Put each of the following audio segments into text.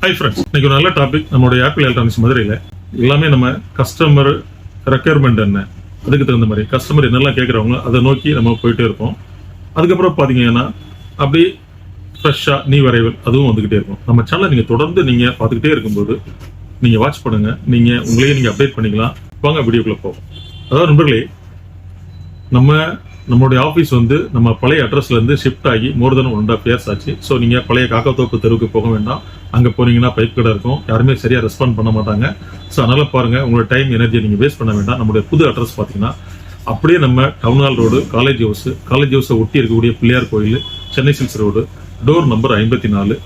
Hi friends, இன்னைக்கு ஒரு நல்ல டாபிக். நம்மளுடைய ஆப்பிள் எலக்ட்ரானிக்ஸ் மதுரையில் எல்லாமே நம்ம கஸ்டமர் ரெக்யர்மெண்ட் என்ன, அதுக்கு தகுந்த மாதிரி கஸ்டமர் என்னெல்லாம் கேட்குறவங்க அதை நோக்கி நம்ம போயிட்டே இருப்போம். அதுக்கப்புறம் பார்த்தீங்கன்னா அப்படியே ஃப்ரெஷ்ஷாக நீ வரைவல் அதுவும் வந்துகிட்டே இருக்கும். நம்ம சேனலை நீங்கள் தொடர்ந்து நீங்கள் பார்த்துக்கிட்டே இருக்கும்போது நீங்கள் வாட்ச் பண்ணுங்க, நீங்கள் உங்களையே நீங்கள் அப்டேட் பண்ணிக்கலாம். வாங்க வீடியோக்குள்ளே போவோம். அதாவது நண்பர்களே, நம்மளுடைய ஆஃபீஸ் வந்து நம்ம பழைய அட்ரஸ்ல இருந்து ஷிஃப்ட் ஆகி மோர் தென் 1.5 years ஆச்சு. ஸோ நீங்க பழைய காக்காத்தோப்பு தெருவுக்கு போக வேண்டாம். அங்க போனீங்கன்னா பைப் கடை இருக்கும், யாருமே சரியா ரெஸ்பாண்ட் பண்ண மாட்டாங்க. ஸோ அதனால பாருங்க, உங்களோட டைம் எனர்ஜி நீங்க வேஸ்ட் பண்ண வேண்டாம். நம்மளுடைய புது அட்ரஸ் பாத்தீங்கன்னா அப்படியே நம்ம டவுன் ஹால் ரோடு, காலேஜ் ஹவுஸை ஒட்டி இருக்கக்கூடிய பிள்ளையார் கோயில், Chennai silks road, door number 54,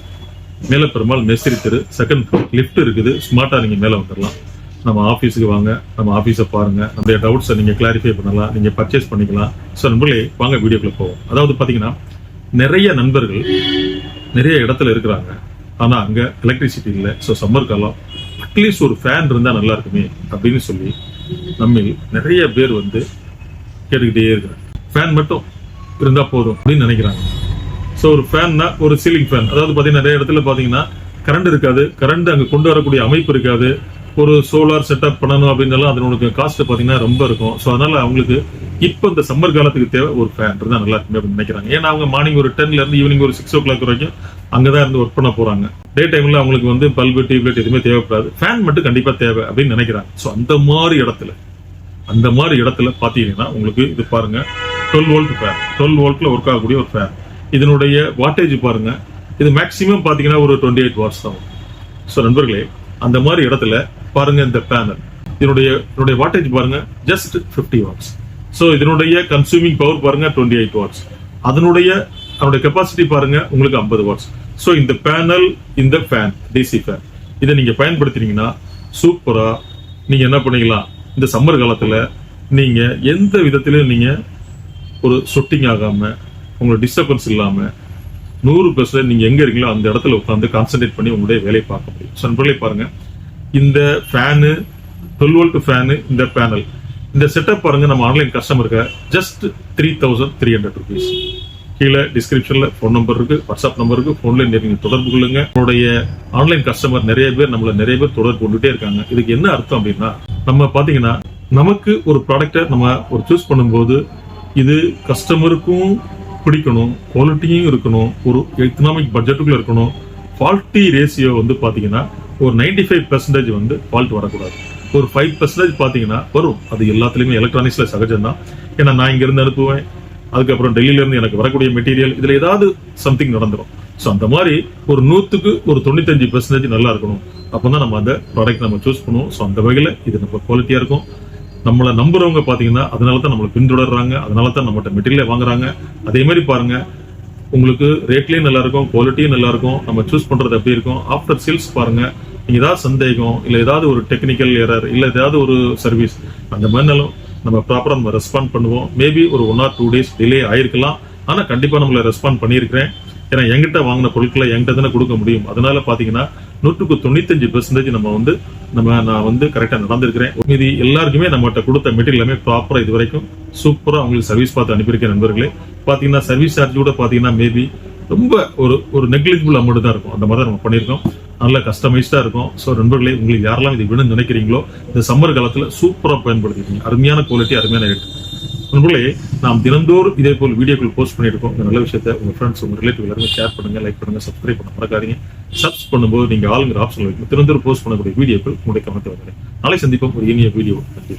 Melaperumal மேஸ்திரி தெரு, செகண்ட் ஃப்ளோர், லிஃப்ட் இருக்குது. ஸ்மார்ட்டா நீங்க மேல வந்துடலாம். நம்ம ஆஃபீஸுக்கு வாங்க, நம்ம ஆஃபீஸை பாருங்க, நம்மளுடைய டவுட்ஸை நீங்கள் கிளாரிஃபை பண்ணலாம், நீங்கள் பர்ச்சேஸ் பண்ணிக்கலாம். ஸோ நண்பர்களே, வாங்க வீடியோக்குள்ள போவோம். அதாவது பார்த்தீங்கன்னா, நிறைய நண்பர்கள் நிறைய இடத்துல இருக்கிறாங்க, ஆனால் அங்கே எலக்ட்ரிசிட்டி இல்லை. ஸோ சம்மர் காலம், அட்லீஸ்ட் ஒரு ஃபேன் இருந்தால் நல்லா இருக்குமே அப்படின்னு சொல்லி நம்ம நிறைய பேர் வந்து கேட்டுக்கிட்டே இருக்கிறாங்க. ஃபேன் மட்டும் இருந்தால் போதும் அப்படின்னு நினைக்கிறாங்க. ஸோ ஒரு ஃபேன்னா ஒரு சீலிங் ஃபேன், அதாவது பார்த்தீங்கன்னா நிறைய இடத்துல பார்த்தீங்கன்னா கரண்ட் இருக்காது, கரண்ட் அங்கே கொண்டு வரக்கூடிய அமைப்பு இருக்காது. ஒரு சோலார் செட்டப் பண்ணணும் அப்படின்னு அதனுடைய காஸ்ட் பாத்தீங்கன்னா ரொம்ப இருக்கும். ஸோ அதனால அவங்களுக்கு இப்போ இந்த சம்மர் காலத்துக்கு தேவை ஒரு ஃபேன் இருந்தா நல்லா இருக்குமே அப்படின்னு நினைக்கிறாங்க. ஏன்னா அவங்க மார்னிங் ஒரு 10ல இருந்து ஈவினிங் ஒரு 6 o'clock வரைக்கும் அங்கதான் இருந்து ஒர்க் பண்ண போறாங்க. டே டைம்ல அவங்களுக்கு வந்து பல்பு, டியூப்லைட் எதுவுமே தேவைப்படாது, ஃபேன் மட்டும் கண்டிப்பா தேவை அப்படின்னு நினைக்கிறாங்க. ஸோ அந்த மாதிரி இடத்துல பாத்தீங்கன்னா உங்களுக்கு இது பாருங்க, 12 volt ஃபேன், 12 voltல ஒர்க் ஆகக்கூடிய ஒரு ஃபேன். இதனுடைய வாட்டேஜ் பாருங்க, இது மேக்சிமம் பாத்தீங்கன்னா ஒரு 28 watts தான். ஸோ நண்பர்களே, அந்த மாதிரி இடத்துல பாருங்க, இந்த பேனல் இதனுடைய வாட்டேஜ் பாருங்க, ஜஸ்ட் 50 watts. ஸோ இதனுடைய கன்சூமிங் பவர் பாருங்க 28 watts. அதனுடைய கெப்பாசிட்டி பாருங்க உங்களுக்கு 50 watts. ஸோ இந்த பேனல், இந்த ஃபேன், டிசி ஃபேன், இதை நீங்க பயன்படுத்தினீங்கன்னா சூப்பரா நீங்க என்ன பண்ணிக்கலாம். இந்த சம்மர் காலத்துல நீங்க எந்த விதத்திலும் நீங்க ஒரு சொட்டிங் ஆகாம, உங்களுக்கு டிஸ்டர்பன்ஸ் இல்லாம 100% நீங்க எங்க இருக்கீங்களோ அந்த இடத்துல உட்காந்து கான்சென்ட்ரேட் பண்ணி உங்களுடைய வேலையை பார்க்க முடியும். ஸோ நண்பர்களே பாருங்க, இந்த ஃபேனு 12 volt ஃபேனு, இந்த பேனல், இந்த செட்டப் பாருங்க, நம்ம ஆன்லைன் கஸ்டமருக்கு ஜஸ்ட் 3300 rupees. கீழே டிஸ்கிரிப்ஷன்ல ஃபோன் நம்பர் இருக்கு, வாட்ஸ்அப் நம்பர் இருக்கு, போன்ல நீங்க தொடர்பு கொள்ளுங்க. உங்களுடைய ஆன்லைன் கஸ்டமர் நிறைய பேர் தொடர்பு கொண்டுட்டே இருக்காங்க. இதுக்கு என்ன அர்த்தம் அப்படின்னா, நம்ம பாத்தீங்கன்னா நமக்கு ஒரு ப்ராடக்டை நம்ம ஒரு சூஸ் பண்ணும்போது இது கஸ்டமருக்கும் பிடிக்கணும், குவாலிட்டியும் இருக்கணும், ஒரு எக்கனாமிக் பட்ஜெட்டுக்குள்ள இருக்கணும். ஃபால்ட்டி ரேஷியோ வந்து பாத்தீங்கன்னா ஒரு 95% வந்து ஃபால்ட் வரக்கூடாது. ஒரு 5% பாத்தீங்கன்னா வரும். அது எல்லாத்துலயுமே எலக்ட்ரானிக்ஸ்ல சகஜம் தான். ஏன்னா நான் இங்க இருந்து அனுப்புவேன், அதுக்கப்புறம் டெல்லியில இருந்து எனக்கு வரக்கூடிய மெட்டீரியல், இதுல ஏதாவது சம்திங் நடந்துடும். ஸோ அந்த மாதிரி ஒரு 100க்கு ஒரு 95% நல்லா இருக்கணும். அப்பதான் நம்ம அந்த ப்ராடக்ட் நம்ம சூஸ் பண்ணுவோம். ஸோ அந்த வகையில இது நம்ம குவாலிட்டியா இருக்கும். நம்மளை நம்புறவங்க பாத்தீங்கன்னா அதனால தான் நம்மளை பின்தொடர்றாங்க, அதனால தான் நம்மகிட்ட மெட்டீரியல் வாங்குறாங்க. அதே மாதிரி பாருங்க, உங்களுக்கு ரேட்லயும் நல்லா இருக்கும், குவாலிட்டியும் நல்லா இருக்கும், நம்ம சூஸ் பண்றது எப்படி இருக்கும். ஆஃப்டர் சேல்ஸ் பாருங்க, நீங்க ஏதாவது சந்தேகம் இல்ல ஏதாவது ஒரு டெக்னிக்கல் எரர் இல்ல ஏதாவது ஒரு சர்வீஸ் அந்த மாதிரினாலும் நம்ம ப்ராப்பரா நம்ம ரெஸ்பாண்ட் பண்ணுவோம். மேபி ஒரு 1 or 2 days டிலே ஆயிருக்கலாம், ஆனா கண்டிப்பா நம்மள ரெஸ்பாண்ட் பண்ணியிருக்கிறேன். ஏன்னா என்கிட்ட வாங்கின பொருட்களை என்கிட்ட தானே கொடுக்க முடியும். அதனால பாத்தீங்கன்னா 100க்கு 95% நான் வந்து கரெக்டா நடந்திருக்கிறேன். இது எல்லாருக்குமே நம்மகிட்ட கொடுத்த மெட்டீரியல் எல்லாமே ப்ராப்பரா இது வரைக்கும் சூப்பரா அவங்களுக்கு சர்வீஸ் பார்த்து அனுப்பியிருக்கேன். நண்பர்களே பாத்தீங்கன்னா சர்வீஸ் சார்ஜ் கூட பாத்தீங்கன்னா மேபி ரொம்ப ஒரு நெக்லிஜிபிள் அமௌண்ட் தான் இருக்கும். அந்த மாதிரி நம்ம பண்ணியிருக்கோம், நல்ல கஸ்டமைஸ்டா இருக்கும். ஸோ நண்பர்களே, உங்களுக்கு யாரெல்லாம் இது வேணும்னு நினைக்கிறீங்களோ இந்த சம்மர் காலத்துல சூப்பரா பயன்படுத்திக்கீங்க. அருமையான குவாலிட்டி, அருமையான ரேட். நண்பர்களே, நாம் தினந்தோறும் இதே போல் வீடியோக்கள் போஸ்ட் பண்ணியிருக்கோம். இந்த நல்ல விஷயத்தை உங்க ஃப்ரெண்ட்ஸ், உங்க ரிலேட்டிவ் எல்லாருமே ஷேர் பண்ணுங்க, லைக் பண்ணுங்க, சப்ஸ்கிரைப் பண்ண மறக்காதீங்க. சப்ஸ் பண்ணும்போது நீங்க ஆளுங்கிற ஆப்ஷன் வைக்கும். தினந்தோறும் போஸ்ட் பண்ணக்கூடிய வீடியோக்கள் உங்களுடைய கவனத்தை வருகிறேன். நாளை சந்திப்போம் ஒரு இனிய வீடியோ. நன்றி.